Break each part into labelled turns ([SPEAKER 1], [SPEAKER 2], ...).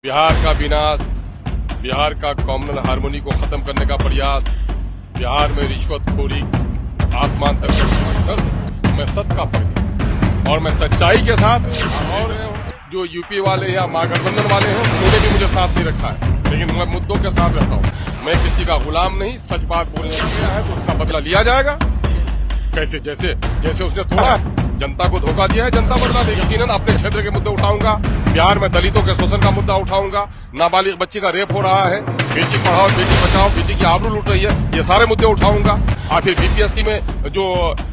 [SPEAKER 1] बिहार का विनाश, बिहार का कॉमनल हार्मोनी को खत्म करने का प्रयास, बिहार में रिश्वतखोरी आसमान तक पहुंचकर मैं सत्य का पक्ष और मैं सच्चाई के साथ। और जो यूपी वाले या महागठबंधन वाले हैं उन्होंने भी मुझे साथ नहीं रखा है, लेकिन मैं मुद्दों के साथ रहता हूँ। मैं किसी का गुलाम नहीं, सच बात बोलने गया है तो उसका बदला लिया जाएगा। कैसे? जैसे उसने थोड़ा जनता को धोखा दिया है, जनता बदला देगी। यकीनन अपने क्षेत्र के मुद्दे उठाऊंगा, बिहार में दलितों के शोषण का मुद्दा उठाऊंगा, नाबालिग बच्ची का रेप हो रहा है, बेटी पढ़ाओ बेटी बचाओ, बेटी की आबरू लूट रही है, ये सारे मुद्दे उठाऊंगा। और फिर बीपीएससी में जो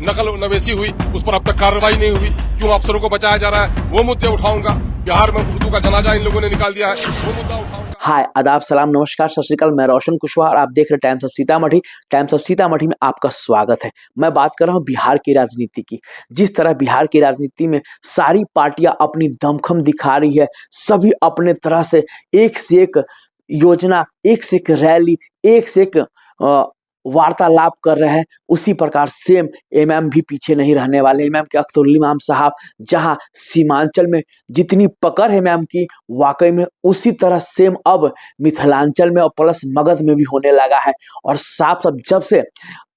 [SPEAKER 1] नकल नवेशी हुई उस पर अब तक कार्रवाई नहीं हुई, क्यों अफसरों को बचाया जा रहा है, वो मुद्दे उठाऊंगा। बिहार में उर्दू का जनाजा इन लोगों ने निकाल दिया है, वो मुद्दा उठाऊंगा।
[SPEAKER 2] हाय, आदाब, सलाम, नमस्कार, सत श्री अकाल। मैं रोशन कुशवाहा और आप देख रहे times of Sitamarhi. Times of Sitamarhi में आपका स्वागत है। मैं बात कर रहा हूं बिहार की राजनीति की। जिस तरह बिहार की राजनीति में सारी पार्टियां अपनी दमखम दिखा रही है, सभी अपने तरह से एक योजना, एक से एक रैली, एक से एक वार्तालाप कर रहे हैं, उसी प्रकार सेम एमएम भी पीछे नहीं रहने वाले। एमएम के अख्तरुल इमाम साहब जहां सीमांचल में जितनी पकड़ है एमएम की, वाकई में उसी तरह सेम अब मिथिलांचल में और प्लस मगध में भी होने लगा है। और साफ साफ जब से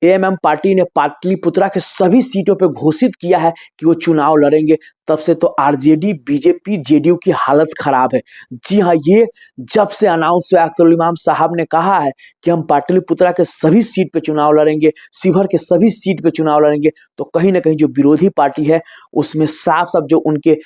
[SPEAKER 2] एएमएम पार्टी ने पाटलिपुत्रा के सभी सीटों पे घोषित किया है कि वो चुनाव लड़ेंगे, तब से तो आरजेडी, बीजेपी, जेडीयू की हालत खराब है। जी हाँ, ये जब से अनाउंस हुआ, अख्तरुल इमाम साहब ने कहा है कि हम पाटलिपुत्रा के सभी सीट पे चुनाव लड़ेंगे, शिवहर के सभी सीट पे चुनाव लड़ेंगे, तो कहीं ना कहीं जो विरोधी पार्टी है उसमें साफ साफ जो उनके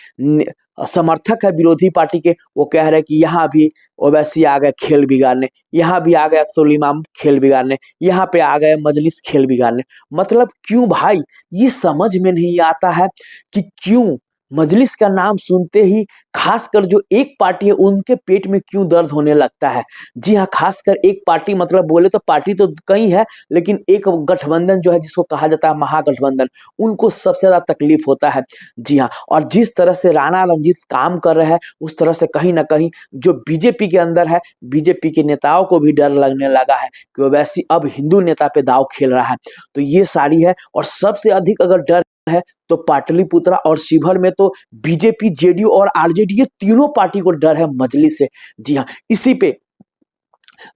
[SPEAKER 2] समर्थक है विरोधी पार्टी के, वो कह रहे हैं कि यहाँ भी ओवैसी आ गए खेल बिगाड़ने, यहाँ भी आ गए अख्तरुल इमाम खेल बिगाड़ने, यहाँ पे आ गए मजलिस खेल बिगाड़ने। मतलब क्यों भाई? ये समझ में नहीं आता है कि क्यों मजलिस का नाम सुनते ही खासकर जो एक पार्टी है उनके पेट में क्यों दर्द होने लगता है। जी हाँ, खासकर एक पार्टी, मतलब बोले तो पार्टी तो कई है, लेकिन एक गठबंधन जो है जिसको कहा जाता है महागठबंधन, उनको सबसे ज्यादा तकलीफ होता है। जी हाँ, और जिस तरह से राणा रंजीत काम कर रहे हैं उस तरह से कहीं ना कहीं जो बीजेपी के अंदर है, बीजेपी के नेताओं को भी डर लगने लगा है कि ओवैसी अब हिंदू नेता पे दांव खेल रहा है। तो ये सारी है, और सबसे अधिक अगर डर है तो पाटलिपुत्रा और शिवहर में तो बीजेपी, जेडीयू और आरजेडी, ये तीनों पार्टी को डर है मजलिस से। जी हाँ, इसी पे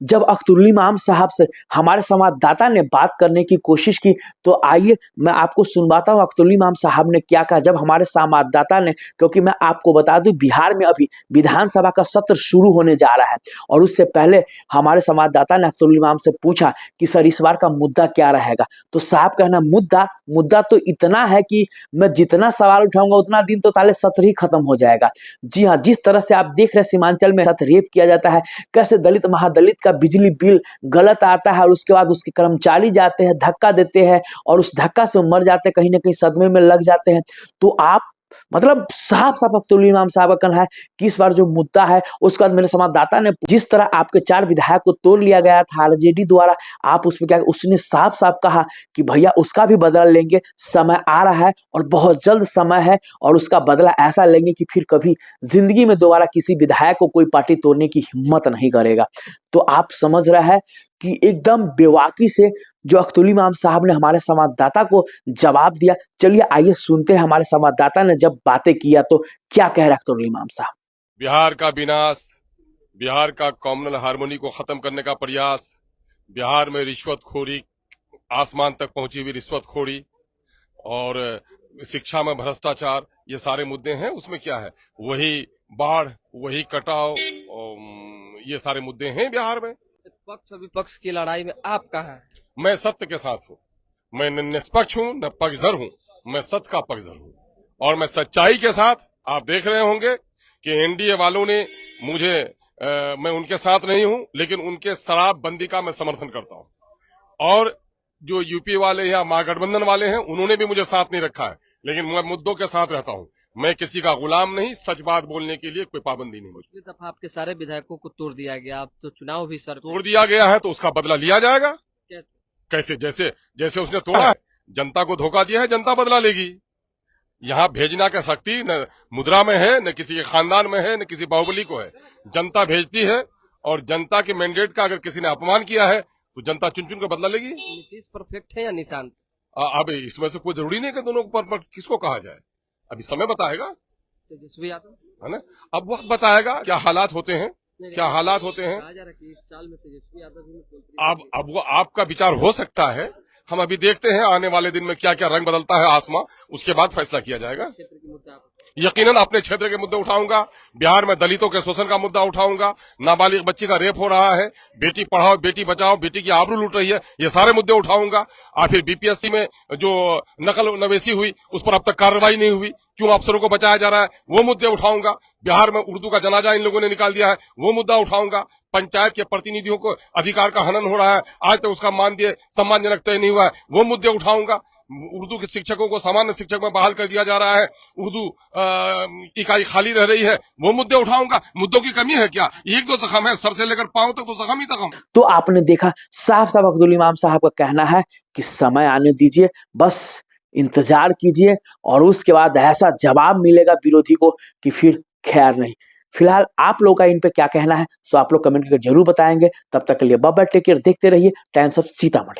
[SPEAKER 2] जब अख्तरुल इमाम साहब से हमारे संवाददाता ने बात करने की कोशिश की, तो आइए मैं आपको सुनवाता हूं अख्तरुल इमाम साहब ने क्या कहा। जब हमारे संवाददाता ने, क्योंकि मैं आपको बता दूं बिहार में अभी विधानसभा का सत्र शुरू होने जा रहा है, और उससे पहले हमारे संवाददाता ने अख्तरुल इमाम से पूछा कि सर इस बार का मुद्दा क्या रहेगा। तो साहब कहना, मुद्दा तो इतना है कि मैं जितना सवाल उठाऊंगा उतना दिन तो ताले सत्र ही खत्म हो जाएगा। जी हाँ, जिस तरह से आप देख रहे हैं सीमांचल में साथ रेप किया जाता है, कैसे दलित महादलित का बिजली बिल गलत आता है और उसके बाद उसके कर्मचारी जाते हैं, धक्का देते हैं और उस धक्का से मर जाते हैं, कहीं ना कहीं सदमे में लग जाते हैं। तो आप मतलब साफ साफ अख्तरुल इमाम साहब का कहना है कि इस बार जो मुद्दा है, उसके बाद मेरे संवाददाता ने जिस तरह आपके 4 विधायक को तोड़ लिया गया था आरजेडी द्वारा, आप उसमें क्या, उसने साफ साफ कहा कि भैया उसका भी बदला लेंगे, समय आ रहा है और बहुत जल्द समय है, और उसका बदला ऐसा लेंगे कि फिर कभी जिंदगी में दोबारा किसी विधायक को कोई पार्टी तोड़ने की हिम्मत नहीं करेगा। तो आप समझ रहे हैं कि एकदम बेवाकी से जो अख्तरुल इमाम साहब ने हमारे संवाददाता को जवाब दिया। चलिए आइए सुनते हैं हमारे संवाददाता ने जब बातें किया तो क्या कह रहे अख्तरुल इमाम साहब।
[SPEAKER 1] बिहार का विनाश, बिहार का कॉमनल हार्मोनी को खत्म करने का प्रयास, बिहार में रिश्वतखोरी आसमान तक पहुंची हुई रिश्वतखोरी और शिक्षा में भ्रष्टाचार, ये सारे मुद्दे हैं। उसमें क्या है, वही बाढ़, वही कटाव, ये सारे मुद्दे हैं बिहार में।
[SPEAKER 3] पक्ष और विपक्ष की लड़ाई में आप कहाँ हैं?
[SPEAKER 1] मैं सत्य के साथ हूं, मैं न निष्पक्ष हूं न पक्षधर हूं, मैं सत्य का पक्षधर हूं और मैं सच्चाई के साथ। आप देख रहे होंगे कि एनडीए वालों ने मुझे मैं उनके साथ नहीं हूं, लेकिन उनके शराबबंदी का मैं समर्थन करता हूं। और जो यूपी वाले या महागठबंधन वाले हैं उन्होंने भी मुझे साथ नहीं रखा है, लेकिन मैं मुद्दों के साथ रहता हूं। मैं किसी का गुलाम नहीं, सच बात बोलने के लिए कोई पाबंदी नहीं मुझे।
[SPEAKER 3] पिछली दफा आपके सारे विधायकों को तोड़ दिया गया, अब तो चुनाव भी सर
[SPEAKER 1] तोड़ दिया गया है तो उसका बदला लिया जाएगा।
[SPEAKER 3] क्या?
[SPEAKER 1] कैसे? जैसे उसने तोड़ा है, जनता को धोखा दिया है, जनता बदला लेगी। यहाँ भेजना का शक्ति न मुद्रा में है, न किसी के खानदान में है, न किसी बाहुबली को है। जनता भेजती है, और जनता के मैंडेट का अगर किसी ने अपमान किया है तो जनता चुन चुन कर बदला लेगी।
[SPEAKER 3] नीतीश परफेक्ट है या निशांत?
[SPEAKER 1] अब इसमें से कोई जरूरी नहीं कि दोनों को परफेक्ट किसको कहा जाए, अभी समय बताएगा,
[SPEAKER 3] तेजस्वी यादव
[SPEAKER 1] है ना। अब वक्त बताएगा क्या हालात होते हैं।
[SPEAKER 3] नहीं,
[SPEAKER 1] क्या हालात होते हैं।
[SPEAKER 3] कहा जा रहा है कि इस साल में तेजस्वी यादव भी मुख्यमंत्री
[SPEAKER 1] अब वो आपका विचार हो सकता है, हम अभी देखते हैं आने वाले दिन में क्या क्या रंग बदलता है आसमां, उसके बाद फैसला किया जाएगा।
[SPEAKER 3] क्षेत्र के मुद्दा आप
[SPEAKER 1] यकीनन अपने क्षेत्र के मुद्दे उठाऊंगा, बिहार में दलितों के शोषण का मुद्दा उठाऊंगा, नाबालिग बच्ची का रेप हो रहा है, बेटी पढ़ाओ बेटी बचाओ, बेटी की आबरू लूट रही है, ये सारे मुद्दे उठाऊंगा। और फिर बीपीएससी में जो नकल नवेसी हुई उस पर अब तक कार्रवाई नहीं हुई, क्यों अफसरों को बचाया जा रहा है, वो मुद्दे उठाऊंगा। बिहार में उर्दू का जनाजा इन लोगों ने निकाल दिया है, वो मुद्दा उठाऊंगा। पंचायत के प्रतिनिधियों को अधिकार का हनन हो रहा है, आज तक उसका मानदेय सम्मानजनक तय नहीं हुआ है, वो मुद्दे उठाऊंगा। उर्दू के शिक्षकों को सामान्य शिक्षक में बहाल कर दिया जा रहा है, उर्दू इकाई खाली रह रही है, वो मुद्दे उठाऊंगा। मुद्दों की कमी है क्या? एक दो जख्म है, सर से लेकर पांव तक तो जख्म ही जख्म।
[SPEAKER 2] तो आपने देखा साफ साफ अब्दुल इमाम साहब का कहना है कि समय आने दीजिए, बस इंतजार कीजिए और उसके बाद ऐसा जवाब मिलेगा विरोधी को कि फिर खैर नहीं। फिलहाल आप लोग का इन पे क्या कहना है, सो आप लोग कमेंट करके जरूर बताएंगे। तब तक के लिए बाय बाय, टेक केयर, देखते रहिए टाइम्स ऑफ सीतामढ़ी।